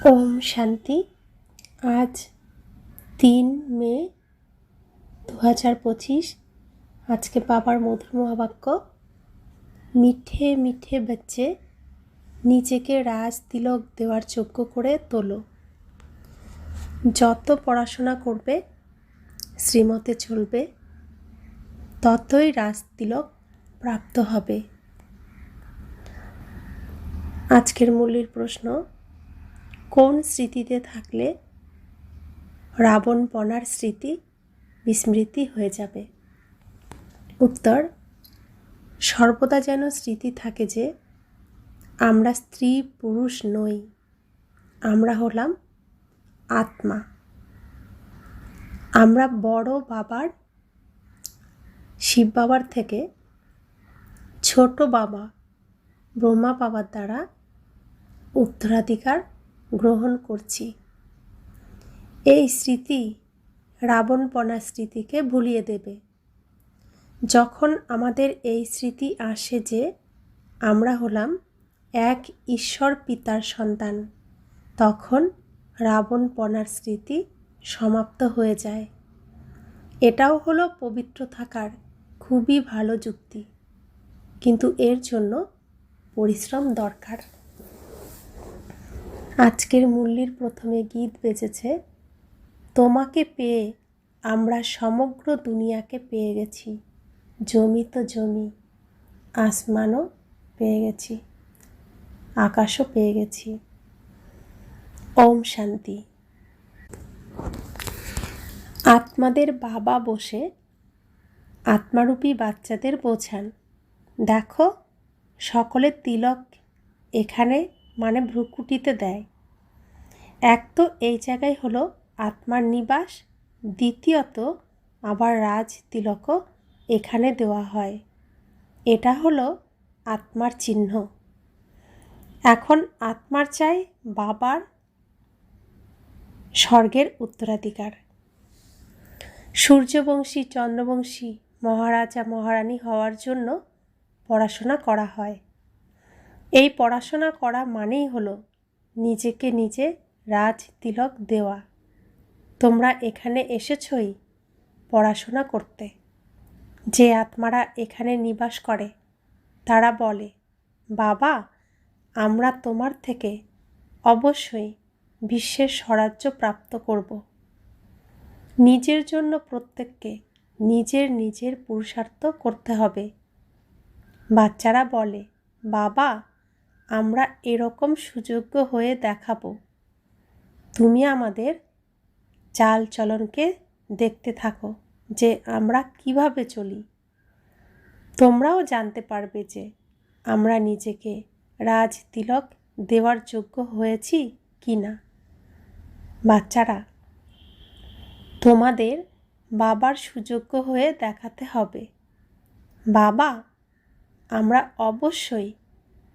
ওম শান্তি। আজ 3 মে 2025। আজকে বাবার মধুর মহাবাক্য, মিঠে মিঠে বচ্চে নিজেকে রাজ তিলক দেওয়ার যোগ্য করে তোলো। যত পড়াশোনা করবে, শ্রীমতে চলবে, ততই রাজ তিলক প্রাপ্ত হবে। আজকের মূলের প্রশ্ন, কোন স্মৃতিতে থাকলে রাবণপনার স্মৃতি বিস্মৃতি হয়ে যাবে? উত্তর, সর্বদা যেন স্মৃতি থাকে যে আমরা স্ত্রী পুরুষ নই, আমরা হলাম আত্মা। আমরা বড় বাবার, শিব বাবার থেকে ছোট বাবা ব্রহ্মা বাবার দ্বারা উত্তরাধিকার গ্রহণ করছি। এই স্মৃতি রাবণপনার স্মৃতিকে ভুলিয়ে দেবে। যখন আমাদের এই স্মৃতি আসে যে আমরা হলাম এক ঈশ্বর পিতার সন্তান, তখন রাবণপনার স্মৃতি সমাপ্ত হয়ে যায়। এটাও হলো পবিত্র থাকার খুবই ভালো যুক্তি, কিন্তু এর জন্য পরিশ্রম দরকার। আজকের মুরলির প্রথমে গীত বেজেছে, তোমাকে পেয়ে আমরা সমগ্র দুনিয়াকে পেয়ে গেছি, জমি তো জমি, আসমানও পেয়ে গেছি, আকাশও পেয়ে গেছি। ওম শান্তি। আত্মাদের বাবা বসে আত্মারূপী বাচ্চাদের বোঝান, দেখো সকলের তিলক এখানে মানে ভ্রুকুটিতে দেয়। এক তো এই জায়গায় হলো আত্মার নিবাস, দ্বিতীয়ত আবার রাজ তিলকও এখানে দেওয়া হয়। এটা হলো আত্মার চিহ্ন। এখন আত্মার চাই বাবার স্বর্গের উত্তরাধিকার। সূর্যবংশী চন্দ্রবংশী মহারাজা মহারানী হওয়ার জন্য পড়াশোনা করা হয়। এই পড়াশোনা করা মানেই হলো নিজেকে নিজে রাজ তিলক দেওয়া। তোমরা এখানে এসেছই পড়াশোনা করতে। যে আত্মারা এখানে নিবাস করে তারা বলে, বাবা আমরা তোমার থেকে অবশ্যই বিশ্বের স্বরাজ্য প্রাপ্ত করব। নিজের জন্য প্রত্যেককে নিজের নিজের পুরুষার্থ করতে হবে। বাচ্চারা বলে, বাবা আমরা এরকম সুযোগ্য হয়ে দেখাবো। তুমি আমাদের চাল চলনকে দেখতে থাকো যে আমরা কিভাবে চলি। তোমরাও জানতে পারবে যে আমরা নিজেকে রাজ তিলক দেওয়ার যোগ্য হয়েছি কি না। বাচ্চারা, তোমাদের বাবার সুযোগ্য হয়ে দেখাতে হবে। বাবা আমরা অবশ্যই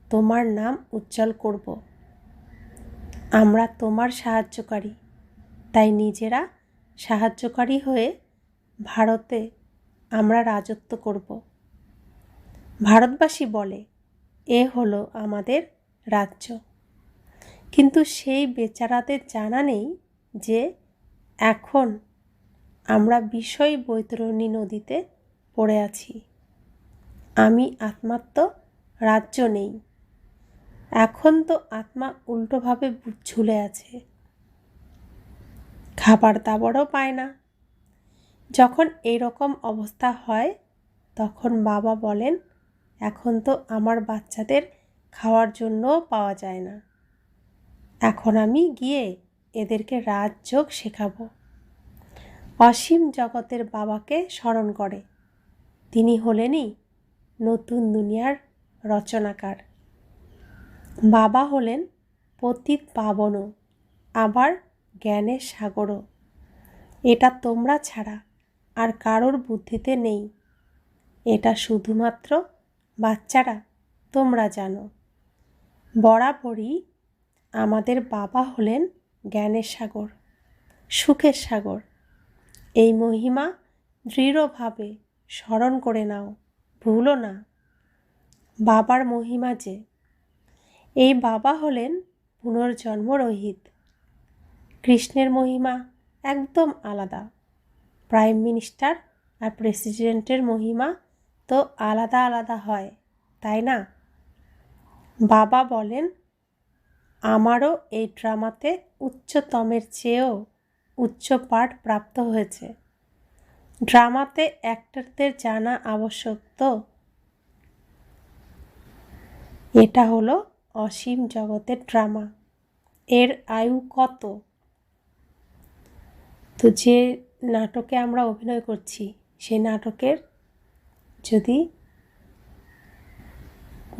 তোমার নাম উজ্জ্বল করব। আমরা তোমার সাহায্যকারী, তাই নিজেরা সাহায্যকারী হয়ে ভারতে আমরা রাজত্ব করব। ভারতবাসী বলে, এ হলো আমাদের রাজ্য। কিন্তু সেই বেচারাদের জানা নেই যে এখন আমরা বিষয় বৈতরণী নদীতে পড়ে আছি। আমি আত্মার তো রাজ্য নেই। এখন তো আত্মা উল্টোভাবে ঝুলে আছে, খাবার দাবারও পায় না। যখন এইরকম অবস্থা হয় তখন বাবা বলেন, এখন তো আমার বাচ্চাদের খাওয়ার জন্যও পাওয়া যায় না। এখন আমি গিয়ে এদেরকে রাজযোগ শেখাবো। অসীম জগতের বাবাকে স্মরণ করে। তিনি হলেনই নতুন দুনিয়ার রচনাকার। বাবা হলেন পতিত পাবনও, আবার জ্ঞানের সাগরও। এটা তোমরা ছাড়া আর কারোর বুদ্ধিতে নেই। এটা শুধুমাত্র বাচ্চারা তোমরা জানো। বরাবরই আমাদের বাবা হলেন জ্ঞানের সাগর, সুখের সাগর। এই মহিমা দৃঢ়ভাবে স্মরণ করে নাও, ভুলো না। বাবার মহিমা যে, এই বাবা হলেন পুনর্জন্ম রহিত। কৃষ্ণের মহিমা একদম আলাদা। প্রাইম মিনিস্টার আর প্রেসিডেন্টের মহিমা তো আলাদা আলাদা হয়, তাই না? বাবা বলেন, আমারও এই ড্রামাতে উচ্চতমের চেয়েও উচ্চ পাঠ প্রাপ্ত হয়েছে। ড্রামাতে অ্যাক্টরদের জানা আবশ্যক তো। এটা হলো অসীম জগতের ড্রামা। এর আয়ু কত? তো যে নাটকে আমরা অভিনয় করছি সেই নাটকের যদি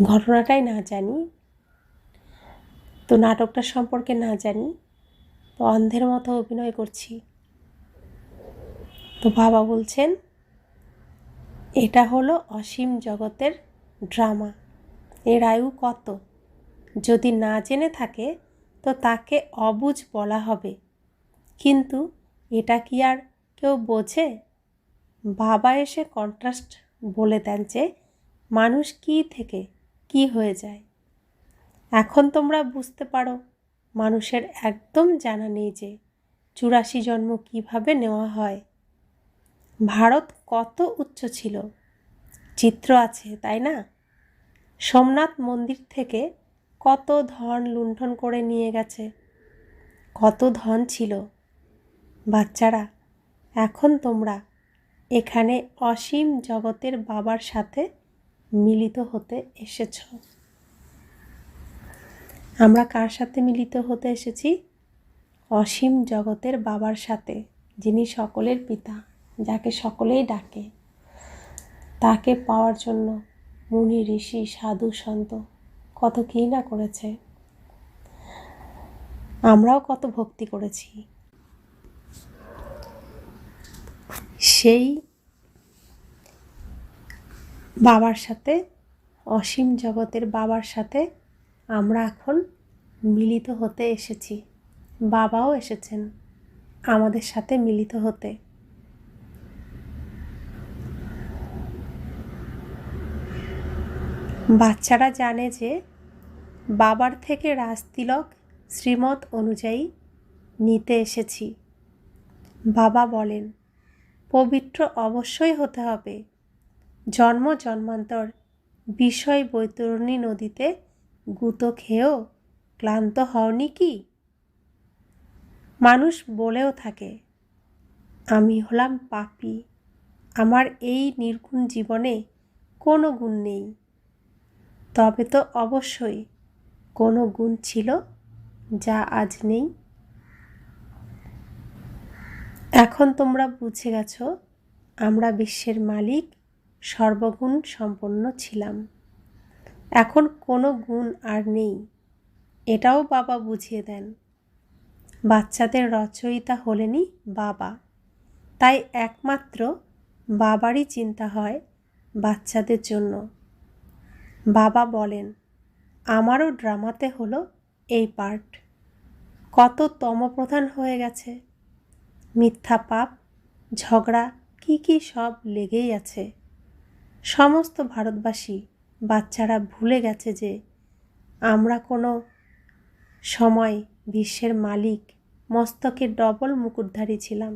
ঘটনাটাই না জানি, তো নাটকটা সম্পর্কে না জানি, তো অন্ধের মতো অভিনয় করছি। তো বাবা বলছেন, এটা হলো অসীম জগতের ড্রামা। এর আয়ু কত? যদি না জেনে থাকে তো তাকে অবুঝ বলা হবে। কিন্তু এটা কি আর কেউ বোঝে? বাবা এসে কন্ট্রাস্ট বলে দেন যে মানুষ কি থেকে কি হয়ে যায়। এখন তোমরা বুঝতে পারো মানুষের একদম জানা নেই যে 84 জন্ম কিভাবে নেওয়া হয়। ভারত কত উচ্চ ছিল, চিত্র আছে, তাই না? সোমনাথ মন্দির থেকে কত ধন লুণ্ঠন করে নিয়ে গেছে। কত ধন ছিল। বাচ্চারা, এখন তোমরা এখানে অসীম জগতের বাবার সাথে মিলিত হতে এসেছ। আমরা কার সাথে মিলিত হতে এসেছি? অসীম জগতের বাবার সাথে, যিনি সকলের পিতা, যাকে সকলেই ডাকে। তাকে পাওয়ার জন্য মুনি ঋষি সাধু সন্ত কত কী না করেছে। আমরাও কত ভক্তি করেছি। সেই বাবার সাথে, অসীম জগতের বাবার সাথে আমরা এখন মিলিত হতে এসেছি। বাবাও এসেছেন আমাদের সাথে মিলিত হতে। বাচ্চারা জানে যে বাবার থেকে রাজতিলক শ্রীমত অনুযায়ী নিতে এসেছি। বাবা বলেন, পবিত্র অবশ্যই হতে হবে। জন্ম জন্মান্তর বিষয় বৈতরণী নদীতে গুঁতো খেয়েও ক্লান্ত হওনি কি? মানুষ বলেও থাকে, আমি হলাম পাপী, আমার এই নির্গুণ জীবনে কোনো গুণ নেই। তবে তো অবশ্যই কোনো গুণ ছিল যা আজ নেই। এখন তোমরা বুঝে গেছ আমরা বিশ্বের মালিক, সর্বগুণ সম্পন্ন ছিলাম। এখন কোনো গুণ আর নেই, এটাও বাবা বুঝিয়ে দেন। বাচ্চাদের রচয়িতা হলেনই বাবা, তাই একমাত্র বাবারই চিন্তা হয় বাচ্চাদের জন্য। বাবা বলেন, আমারও ড্রামাতে হলো এই পার্ট। কত তমপ্রধান হয়ে গেছে, মিথ্যা পাপ, ঝগড়া, কি সব লেগেই আছে। সমস্ত ভারতবাসী বাচ্চারা ভুলে গেছে যে আমরা কোনো সময় বিশ্বের মালিক, মস্তকে ডবল মুকুটধারী ছিলাম।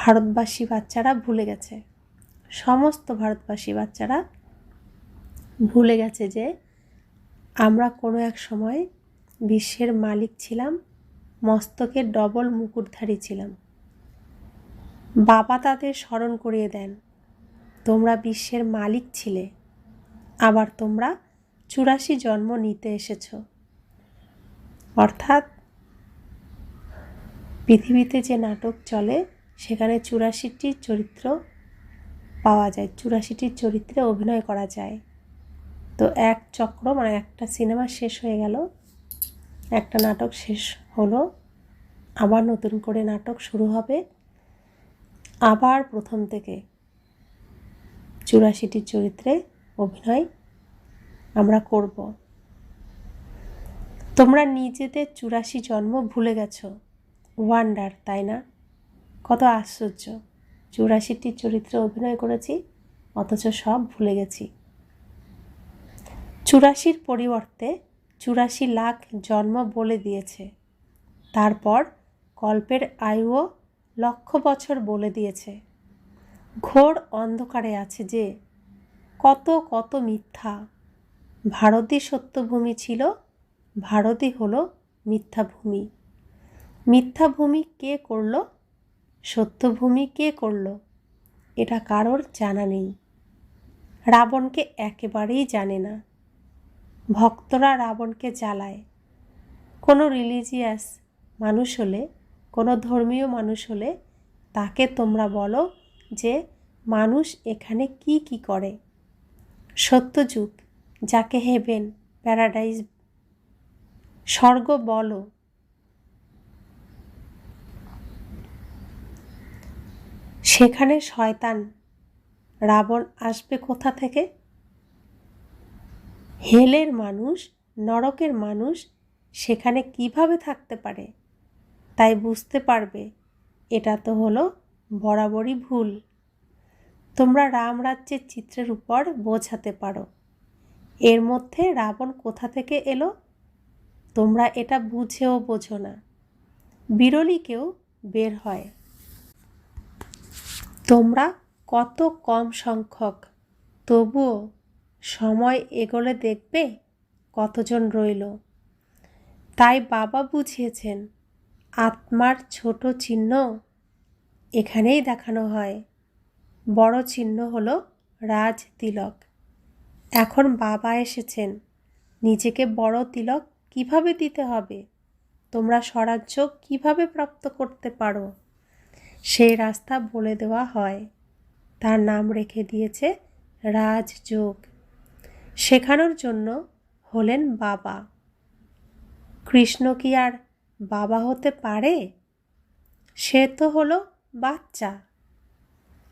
ভারতবাসী বাচ্চারা ভুলে গেছে, সমস্ত ভারতবাসী বাচ্চারা ভুলে গেছে যে আমরা কোনো এক সময় বিশ্বের মালিক ছিলাম, মস্তকে ডবল মুকুটধারী ছিলাম। বাবা তাদের স্মরণ করিয়ে দেন, তোমরা বিশ্বের মালিক ছিলে, আবার তোমরা 84 জন্ম নিতে এসেছ। অর্থাৎ পৃথিবীতে যে নাটক চলে সেখানে 84টি চরিত্র পাওয়া যায়, 84টি চরিত্রে অভিনয় করা যায়। তো এক চক্র, মানে একটা সিনেমা শেষ হয়ে গেল, একটা নাটক শেষ হলো, আবার নতুন করে নাটক শুরু হবে, আবার প্রথম থেকে 84টি চরিত্রে অভিনয় আমরা করব। তোমরা নিজেদের 84 জন্ম ভুলে গেছো। ওয়ান্ডার, তাই না? কত আশ্চর্য, 84টি চরিত্রে অভিনয় করেছি অথচ সব ভুলে গেছি। 84র পরিবর্তে 84 লাখ জন্ম বলে দিয়েছে। তারপর কল্পের আয়ুও লক্ষ বছর বলে দিয়েছে। ঘোর অন্ধকারে আছে যে, কত কত মিথ্যা। ভারতই সত্যভূমি ছিল, ভারতই হলো মিথ্যাভূমি। মিথ্যাভূমি কে করল, সত্যভূমি কে করল, এটা কারোর জানা নেই। রাবণকে একেবারেই জানে না। ভক্তরা রাবণকে জ্বালায়। কোনো রিলিজিয়াস মানুষ হলে, কোনো ধর্মীয় মানুষ হলে তাকে তোমরা বলো যে মানুষ এখানে কি কি করে। সত্যযুগ, যাকে হেভেন, প্যারাডাইজ, স্বর্গ বলো, সেখানে শয়তান রাবণ আসবে কোথা থেকে? হেলের মানুষ, নরকের মানুষ সেখানে কিভাবে থাকতে পারে? তাই বুঝতে পারবে এটা তো হলো বরাবরই ভুল। তোমরা রামরাজ্যের চিত্রের উপর বোঝাতে পারো, এর মধ্যে রাবণ কোথা থেকে এলো? তোমরা এটা বুঝেও বোঝো না। বিরলই কেউ বের হয়। তোমরা কত কম সংখ্যক, তবুও সময় এগোলে দেখবে কতজন রইল। তাই বাবা বুঝিয়েছেন, আত্মার ছোট চিহ্ন এখানেই দেখানো হয়, বড় চিহ্ন হলো রাজ তিলক। এখন বাবা এসেছেন, নিজেকে বড় তিলক কিভাবে দিতে হবে, তোমরা স্বরাজ্য কিভাবে প্রাপ্ত করতে পারো, সেই রাস্তা বলে দেওয়া হয়। তার নাম রেখে দিয়েছে রাজযোগ। শেখানোর জন্য হলেন বাবা। কৃষ্ণ কি আর বাবা হতে পারে? সে তো হলো বাচ্চা।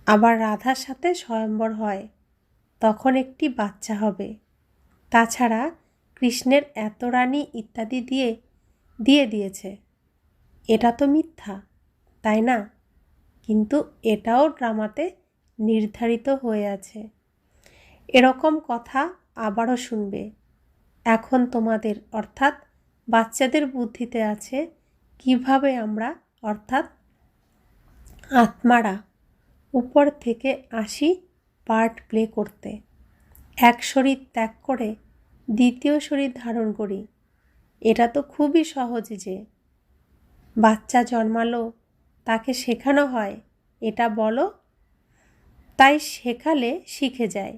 আবার রাধার সাথে স্বয়ম্বর হয়, তখন একটি বাচ্চা হবে। তাছাড়া কৃষ্ণের এত রানী ইত্যাদি দিয়ে দিয়েছে। এটা তো মিথ্যা, তাই না? কিন্তু এটাও ড্রামাতে নির্ধারিত হয়ে আছে। এরকম কথা আবারও শুনবে। এখন তোমাদের অর্থাৎ বাচ্চাদের বুদ্ধিতে আছে কিভাবে আমরা অর্থাৎ আত্মারা উপর থেকে আসি পার্ট প্লে করতে। এক শরীর ত্যাগ করে দ্বিতীয় শরীর ধারণ করি। এটা তো খুবই সহজ যে। বাচ্চা জন্মালো, তাকে শেখানো হয় এটা বলো, তাই শেখালে শিখে যায়।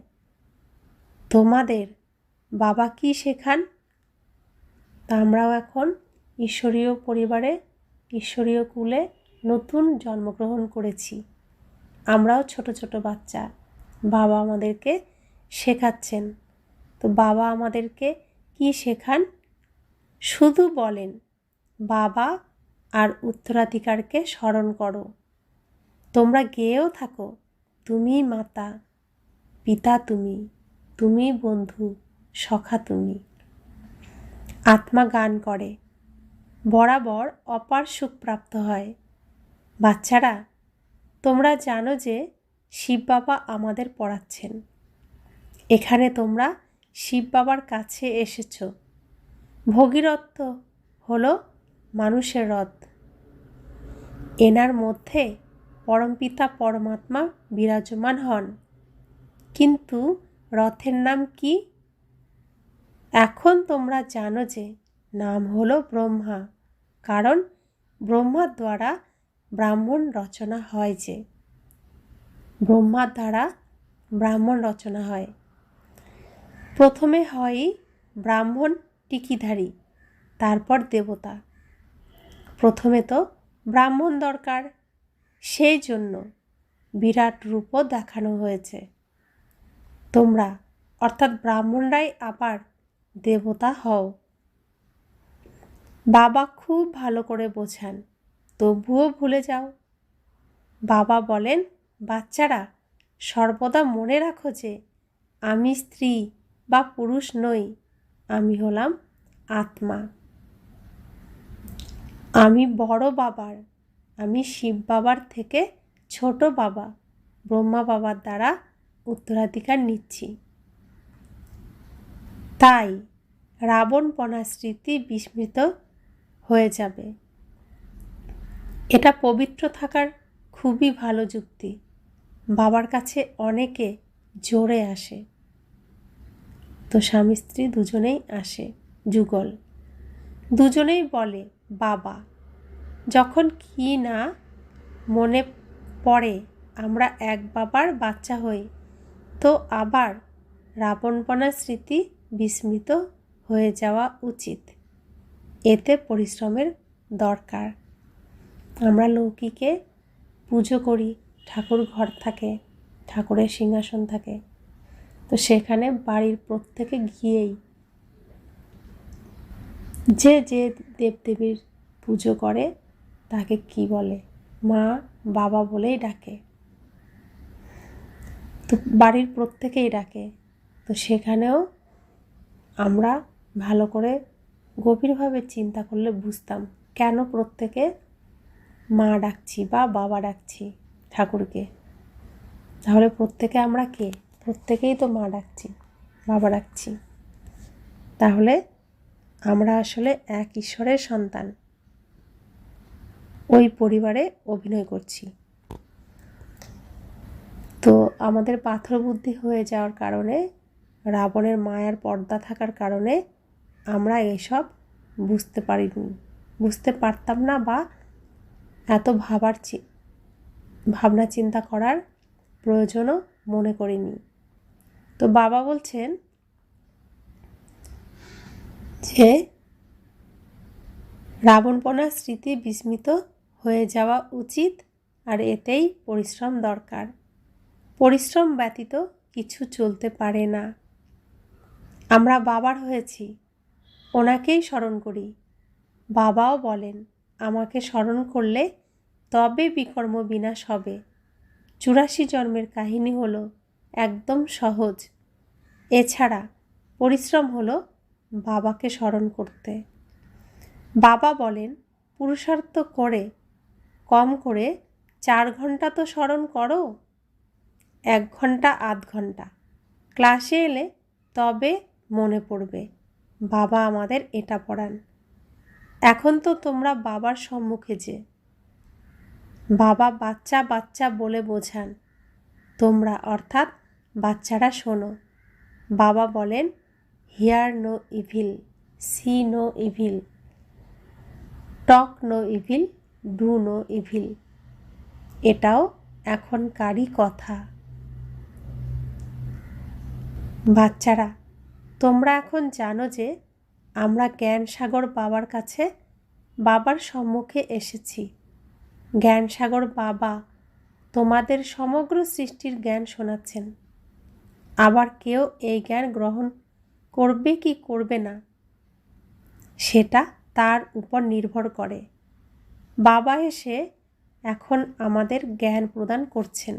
তোমাদের বাবা কি শেখান? তা আমরাও এখন ঈশ্বরীয় পরিবারে, ঈশ্বরীয় কুলে নতুন জন্মগ্রহণ করেছি। আমরাও ছোট ছোট বাচ্চা, বাবা আমাদেরকে শেখাচ্ছেন। তো বাবা আমাদেরকে কি শেখান? শুধু বলেন, বাবা আর উত্তরাধিকারকে স্মরণ করো। তোমরা গেয়েও থাকো, তুমি মাতা, পিতা তুমি, তুমি বন্ধু, সখা তুমি। আত্মা গান করে, বরাবর অপার সুখ প্রাপ্ত হয়। বাচ্চারা, তোমরা জানো যে শিব বাবা আমাদের পড়াচ্ছেন। এখানে তোমরা শিব বাবার কাছে এসেছ। ভগীরথ হলো মানুষের রথ। এনার মধ্যে পরমপিতা পরমাত্মা বিরাজমান হন। কিন্তু রথের নাম কি? এখন তোমরা জানো যে নাম হলো ব্রহ্মা, কারণ ব্রহ্মার দ্বারা ব্রাহ্মণ রচনা হয় যে। ব্রহ্মার দ্বারা ব্রাহ্মণ রচনা হয়। প্রথমে হয় ব্রাহ্মণ টিকিধারী, তারপর দেবতা। প্রথমে তো ব্রাহ্মণ দরকার, সেই জন্য বিরাট রূপও দেখানো হয়েছে। তোমরা অর্থাৎ ব্রাহ্মণরাই আবার দেবতা হও। বাবা খুব ভালো করে বোঝান, তবুও ভুলে যাও। বাবা বলেন, বাচ্চারা সর্বদা মনে রাখো যে আমি স্ত্রী বা পুরুষ নই, আমি হলাম আত্মা। আমি বড় বাবার, আমি শিব বাবার থেকে ছোট বাবা ব্রহ্মা বাবার দ্বারা উত্তরাধিকার নিচ্ছি। তাই রাবণপনা স্মৃতি বিস্মৃত হয়ে যাবে। এটা পবিত্র থাকার খুবই ভালো যুক্তি। বাবার কাছে অনেকে জোরে আসে, তো স্বামী স্ত্রী দুজনেই আসে যুগল। দুজনেই বলে বাবা। যখন কি না মনে পড়ে আমরা এক বাবার বাচ্চা হই, তো আবার রাবণপনা স্মৃতি বিস্মৃত হয়ে যাওয়া উচিত। এতে পরিশ্রমের দরকার। আমরা লৌকিকে পুজো করি, ঠাকুর ঘর থাকে, ঠাকুরের সিংহাসন থাকে, তো সেখানে বাড়ির প্রত্যেকে গিয়েই যে যে দেবদেবীর পুজো করে তাকে কি বলে, মা বাবা বলেই ডাকে, তো বাড়ির প্রত্যেকেই ডাকে। তো সেখানেও আমরা ভালো করে গভীরভাবে চিন্তা করলে বুঝতাম কেন প্রত্যেকে মা ডাকছি বা বাবা ডাকছি ঠাকুরকে। তাহলে প্রত্যেকে আমরা কে? প্রত্যেকেই তো মা ডাকছি, বাবা ডাকছি। তাহলে আমরা আসলে এক ঈশ্বরের সন্তান, ওই পরিবারে অভিনয় করছি। তো আমাদের পাথর বুদ্ধি হয়ে যাওয়ার কারণে, রাবণের মায়ার পর্দা থাকার কারণে আমরা এসব বুঝতে পারতাম না, বা এত ভাবনা চিন্তা করার প্রয়োজনও মনে করিনি। তো বাবা বলছেন যে রাবণপনার স্মৃতি বিস্মৃত হয়ে যাওয়া উচিত, আর এতেই পরিশ্রম দরকার। পরিশ্রম ব্যতীত কিছু চলতে পারে না। আমরা বাবার হয়েছি, ওনাকেই স্মরণ করি। বাবাও বলেন আমাকে স্মরণ করলে তবে বিকর্ম বিনাশ হবে। 84 জন্মের কাহিনী হলো একদম সহজ। এছাড়া পরিশ্রম হলো বাবাকে স্মরণ করতে। বাবা বলেন পুরুষার্থ করে কম করে 4 ঘন্টা তো স্মরণ করো, 1 ঘন্টা আধ ঘন্টা ক্লাসে এলে তবে মনে পড়বে। বাবা আমাদের এটা পড়ান। এখন তো তোমরা বাবার সম্মুখে যে, বাবা বাচ্চা বাচ্চা বলে বোঝান, তোমরা অর্থাৎ বাচ্চারা শোনো। বাবা বলেন hear no evil, see no evil, talk no evil, do no evil. এটাও এখনকারই কথা। বাচ্চারা, তোমরা এখন জানো যে আমরা জ্ঞানসাগর বাবার কাছে, বাবার সম্মুখে এসেছি। জ্ঞানসাগর বাবা তোমাদের সমগ্র সৃষ্টির জ্ঞান শোনাচ্ছেন। আবার কেউ এই জ্ঞান গ্রহণ করবে কি করবে না সেটা তার উপর নির্ভর করে। বাবা এসে এখন আমাদের জ্ঞান প্রদান করছেন।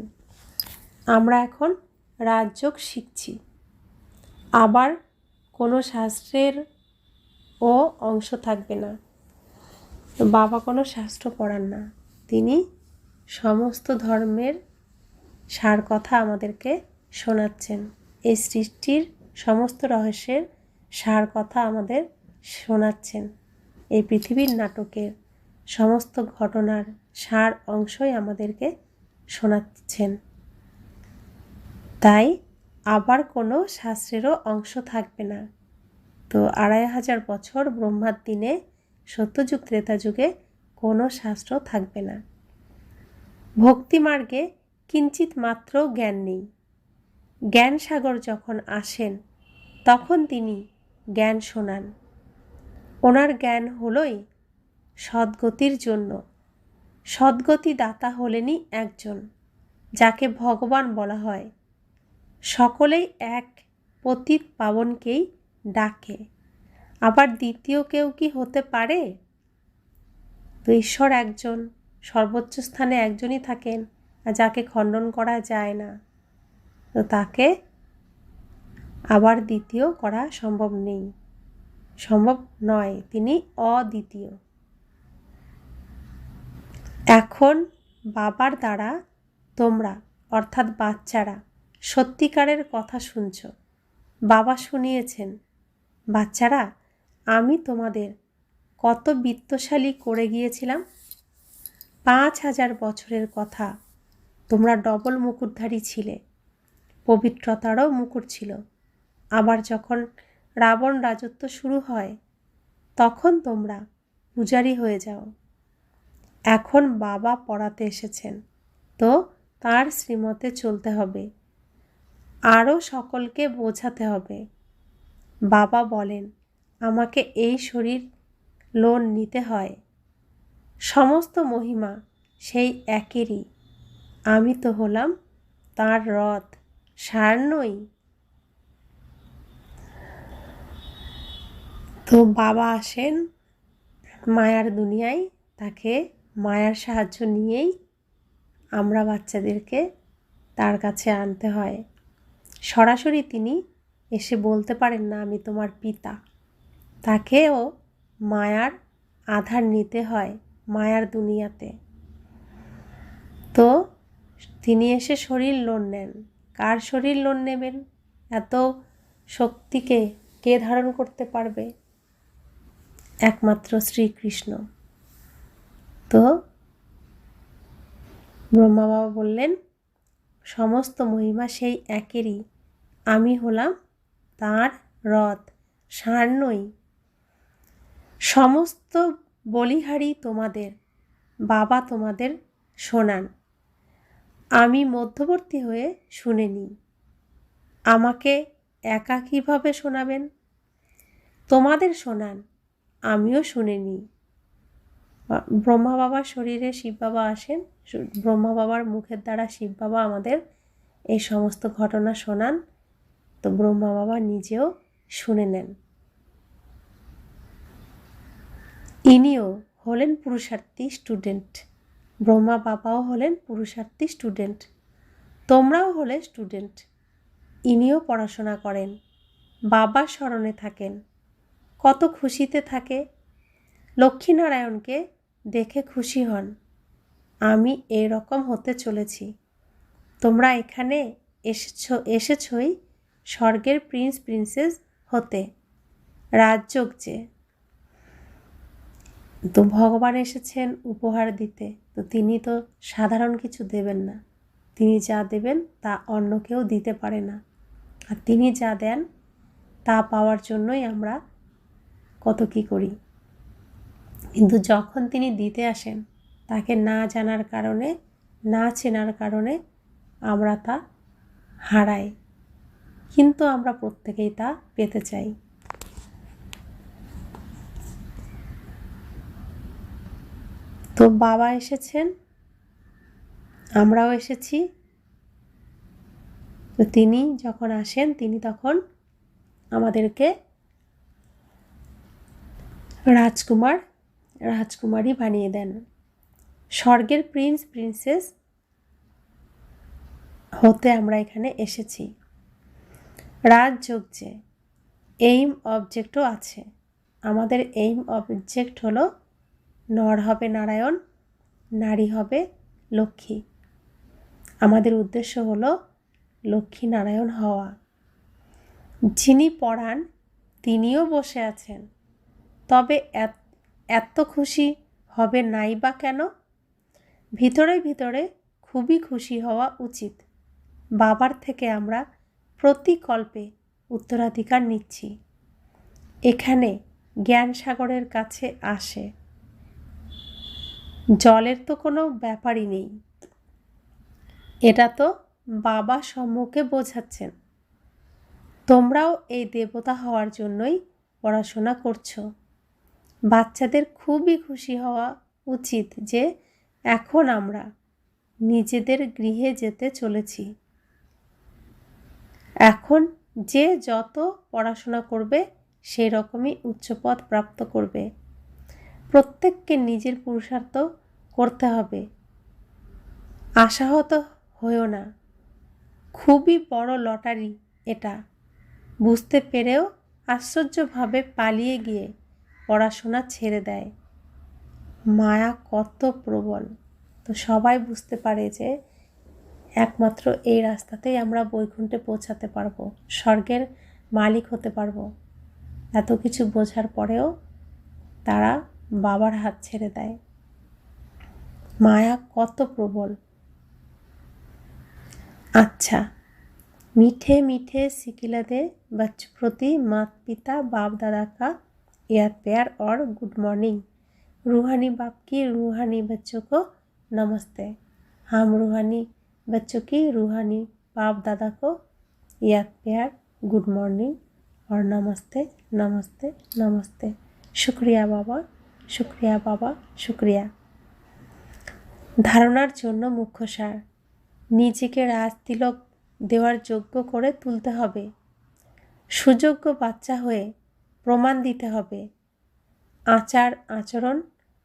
আমরা এখন রাজযোগ শিখছি। আবার কোনো শাস্ত্রের ও অংশ থাকবে না। বাবা কোনো শাস্ত্র পড়ান না, তিনি সমস্ত ধর্মের সার কথা আমাদেরকে শোনাচ্ছেন। এই সৃষ্টির সমস্ত রহস্যের সার কথা আমাদের শোনাচ্ছেন। এই পৃথিবীর নাটকের সমস্ত ঘটনার সার অংশই আমাদেরকে শোনাচ্ছেন। তাই আবার কোনো শাস্ত্রেরও অংশ থাকবে না। তো 2500 বছর ব্রহ্মার দিনে সত্যযুগ ত্রেতা যুগে কোনো শাস্ত্র থাকবে না। ভক্তিমার্গে কিঞ্চিত মাত্র জ্ঞান নেই। জ্ঞানসাগর যখন আসেন তখন তিনি জ্ঞান শোনান। ওনার জ্ঞান হলোই সদ্গতির জন্য। সদ্গতি দাতা হলেনই একজন, যাকে ভগবান বলা হয়। সকলেই এক পতিত পাবনকেই ডাকে। আবার দ্বিতীয় কেউ কি হতে পারে? তো ঈশ্বর একজন, সর্বোচ্চ স্থানে একজনই থাকেন, আর যাকে খণ্ডন করা যায় না, তো তাকে আবার দ্বিতীয় করা সম্ভব নয়। তিনি অদ্বিতীয়। এখন বাবার দ্বারা তোমরা অর্থাৎ বাচ্চারা সত্যিকারের কথা শুনছ। বাবা শুনিয়েছেন, বাচ্চারা, আমি তোমাদের কত বিত্তশালী করে গিয়েছিলাম। 5,000 বছরের কথা তোমরা ডবল মুকুটধারী ছিলে, পবিত্রতারও মুকুট ছিল। আবার যখন রাবণ রাজত্ব শুরু হয় তখন তোমরা পূজারী হয়ে যাও। এখন বাবা পড়াতে এসেছেন, তো তার শ্রীমতে চলতে হবে, আরও সকলকে বোঝাতে হবে। বাবা বলেন আমাকে এই শরীর লোন নিতে হয়। সমস্ত মহিমা সেই একেরই, আমি তো হলাম তার রথ, ষাঁড় নই। তো বাবা আসেন মায়ার দুনিয়ায়, তাকে মায়ার সাহায্য নিয়েই আমরা বাচ্চাদেরকে তার কাছে আনতে হয়। সরাসরি তিনি এসে বলতে পারেন না আমি তোমার পিতা, তাকেও মায়ার আধার নিতে হয় মায়ার দুনিয়াতে। তো তিনি এসে শরীর লোন নেন। কার শরীর লোন নেবেন? এত শক্তিকে কে ধারণ করতে পারবে? একমাত্র শ্রীকৃষ্ণ। তো ব্রহ্মা বাবা বললেন সমস্ত মহিমা সেই একেরই, আমি হলাম তার রথ, ষাঁড় নই। সমস্ত বলিহারি তোমাদের, বাবা তোমাদের শোনান, আমি মধ্যবর্তী হয়ে শুনে নিই। আমাকে একা কীভাবে শোনাবেন? তোমাদের শোনান, আমিও শুনে নিই। ব্রহ্মা বাবার শরীরে শিব বাবা আসেন, ব্রহ্মা বাবার মুখের দ্বারা শিব বাবা আমাদের এই সমস্ত ঘটনা শোনান। তো ব্রহ্মা বাবা নিজেও শুনে নেন। ইনিও হলেন পুরুষার্থী স্টুডেন্ট, ব্রহ্মা বাবাও হলেন পুরুষার্থী স্টুডেন্ট, তোমরাও হলে স্টুডেন্ট। ইনিও পড়াশোনা করেন, বাবার স্মরণে থাকেন, কত খুশিতে থাকে। লক্ষ্মীনারায়ণকে দেখে খুশি হন, আমি এরকম হতে চলেছি। তোমরা এখানে এসেছই স্বর্গের প্রিন্স প্রিন্সেস হতে, রাজযোগ্যে। তো ভগবান এসেছেন উপহার দিতে, তো তিনি তো সাধারণ কিছু দেবেন না। তিনি যা দেবেন তা অন্য কেউ দিতে পারে না। আর তিনি যা দেন তা পাওয়ার জন্যই আমরা কত কী করি। কিন্তু যখন তিনি দিতে আসেন, তাকে না জানার কারণে, না চেনার কারণে আমরা তা হারাই। কিন্তু আমরা প্রত্যেকেই তা পেতে চাই। তো বাবা এসেছেন, আমরাও এসেছি। তো তিনি যখন আসেন, তিনি তখন আমাদেরকে রাজকুমার রাজকুমারী বানিয়ে দেন। স্বর্গের প্রিন্স প্রিন্সেস হতে আমরা এখানে এসেছি। রাজযোগ্যে এইম অবজেক্টও আছে। আমাদের এইম অবজেক্ট হলো নর হবে নারায়ণ, নারী হবে লক্ষ্মী। আমাদের উদ্দেশ্য হলো লক্ষ্মী নারায়ণ হওয়া। যিনি পড়ান তিনিও বসে আছেন, তবে এত খুশি হবে নাই বা কেন? ভিতরে ভিতরে খুবই খুশি হওয়া উচিত। বাবার থেকে আমরা প্রতিকল্পে উত্তরাধিকার নিচ্ছি। এখানে জ্ঞান সাগরের কাছে আসে, জলের তো কোনো ব্যাপারই নেই। এটা তো বাবা সম্মুখে বোঝাচ্ছেন। তোমরাও এই দেবতা হওয়ার জন্যই পড়াশোনা করছো। বাচ্চাদের খুবই খুশি হওয়া উচিত যে এখন আমরা নিজেদের গৃহে যেতে চলেছি। এখন যে যত পড়াশোনা করবে সেই রকমই উচ্চপদ প্রাপ্ত করবে। প্রত্যেককে নিজের পুরুষার্থ করতে হবে। আশাহত হয়েও না, খুবই বড় লটারি এটা। বুঝতে পেরেও আশ্চর্যভাবে পালিয়ে গিয়ে পড়াশোনা ছেড়ে দেয়। মায়া কত প্রবল। তো সবাই বুঝতে পারে যে একমাত্র এই রাস্তাতেই আমরা বৈকুণ্ঠে পৌঁছাতে পারবো, স্বর্গের মালিক হতে পারবো। এত কিছু বোঝার পরেও তারা বাবার হাত ছেড়ে দেয়। মায়া কত প্রবল। अच्छा, मीठे मीठे सिकिला दे बच्चों प्रति माता पिता बाप दादा का याद प्यार और गुड मॉर्निंग। रूहानी बाप की रूहानी बच्चों को नमस्ते। हम रूहानी बच्चों की रूहानी बाप दादा को याद प्यार गुड मॉर्निंग और नमस्ते नमस्ते नमस्ते। शुक्रिया बाबा, शुक्रिया बाबा, शुक्रिया। ধারণার জন্য মুখ্য সার। নিজেকে রাজতিলক দেওয়ার যোগ্য করে তুলতে হবে। সুযোগ্য বাচ্চা হয়ে প্রমাণ দিতে হবে। আচার আচরণ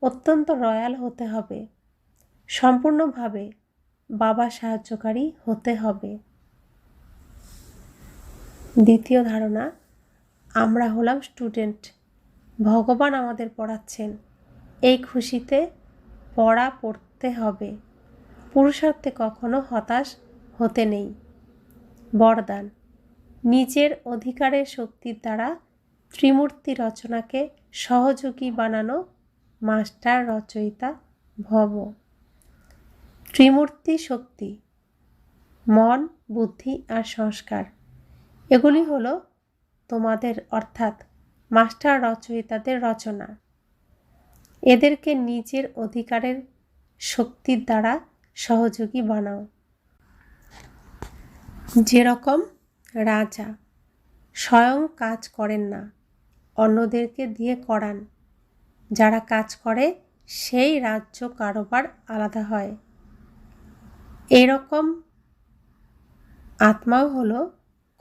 অত্যন্ত রয়্যাল হতে হবে। সম্পূর্ণভাবে বাবা সাহায্যকারী হতে হবে। দ্বিতীয় ধারণা, আমরা হলাম স্টুডেন্ট, ভগবান আমাদের পড়াচ্ছেন। এই খুশিতে পড়তে হবে। পুরুষার্থে কখনো হতাশ হতে নেই। বরদান, নিজের অধিকারের শক্তির দ্বারা ত্রিমূর্তি রচনাকে সহযোগী বানানো মাস্টার রচয়িতা ভব। ত্রিমূর্তি শক্তি, মন, বুদ্ধি আর সংস্কার, এগুলি হলো তোমাদের অর্থাৎ মাস্টার রচয়িতাদের রচনা। এদেরকে নিজের অধিকারের শক্তির দ্বারা সহযোগী বানাও। যেরকম রাজা স্বয়ং কাজ করেন না, অন্যদেরকে দিয়ে করান। যারা কাজ করে সেই রাজ্য কারবার আলাদা হয়। এরকম আত্মাও হলো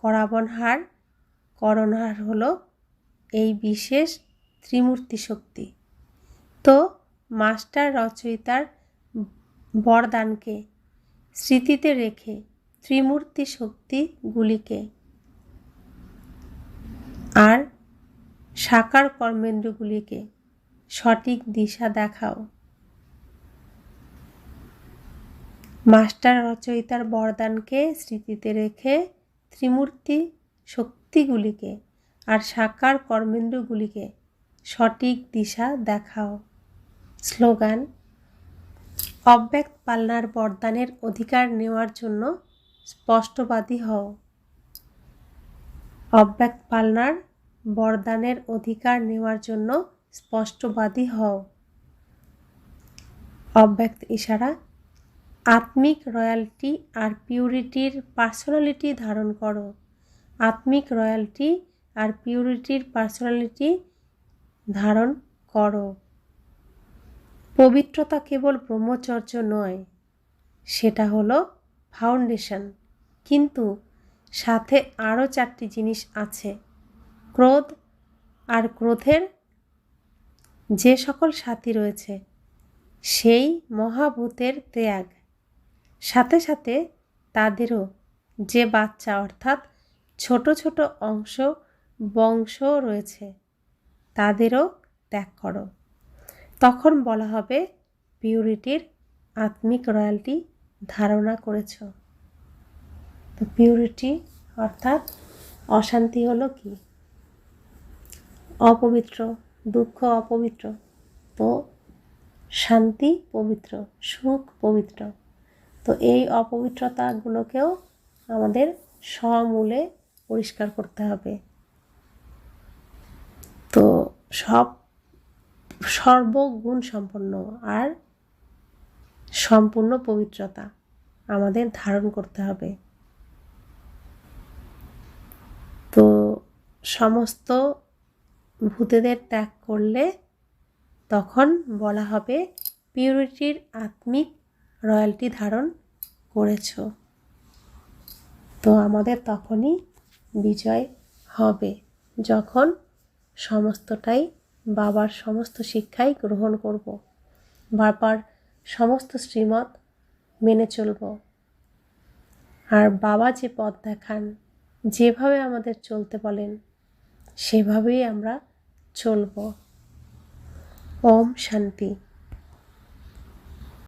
করাবনহার, করণহার হলো এই বিশেষ ত্রিমূর্তি শক্তি। তো মাস্টার রচয়িতার বরদানকে স্মৃতিতে রেখে ত্রিমূর্তি শক্তিগুলিকে আর সাকার কর্মেন্দ্রগুলিকে সঠিক দিশা দেখাও। মাস্টার রচয়িতার বরদানকে স্মৃতিতে রেখে ত্রিমূর্তি শক্তিগুলিকে আর সাকার কর্মেন্দ্রগুলিকে সঠিক দিশা দেখাও। স্লোগান, অব্যক্ত পালনার বরদানের অধিকার নেওয়ার জন্য স্পষ্টবাদী হও। অব্যক্ত পালনার বরদানের অধিকার নেওয়ার জন্য স্পষ্টবাদী হও। অব্যক্ত ইশারা, আত্মিক রয়্যালটি আর পিউরিটির পার্সোনালিটি ধারণ করো। আত্মিক রয়্যালটি আর পিউরিটির পার্সোনালিটি ধারণ করো। পবিত্রতা কেবল ব্রহ্মচর্য নয়, সেটা হলো ফাউন্ডেশন, কিন্তু সাথে আরও 4টি জিনিস আছে। ক্রোধ আর ক্রোধের যে সকল সাথী রয়েছে সেই মহাভূতের ত্যাগ, সাথে সাথে তাদেরও যে বাচ্চা অর্থাৎ ছোট ছোট বংশ রয়েছে তাদেরও ত্যাগ করো। তখন বলা হবে পিউরিটির আত্মিক রয়্যালটি ধারণা করেছ। তো পিউরিটি অর্থাৎ অশান্তি হলো কি? অপবিত্র, দুঃখ অপবিত্র, তো শান্তি পবিত্র, সুখ পবিত্র। তো এই অপবিত্রতাগুলোকেও আমাদের সমূলে পরিষ্কার করতে হবে। তো সর্বগুণ সম্পন্ন আর সম্পূর্ণ পবিত্রতা আমাদের ধারণ করতে হবে। তো সমস্ত ভূতেদের ত্যাগ করলে তখন বলা হবে পিউরিটির আত্মিক রয়্যালটি ধারণ করেছ। তো আমাদের তখনই বিজয় হবে, যখন সমস্তটাই বাবার সমস্ত শিক্ষাই গ্রহণ করব, বাবার সমস্ত শ্রীমত মেনে চলব। আর বাবা যে পথ দেখান, যেভাবে আমাদের চলতে বলেন সেভাবেই আমরা চলব। ওম শান্তি।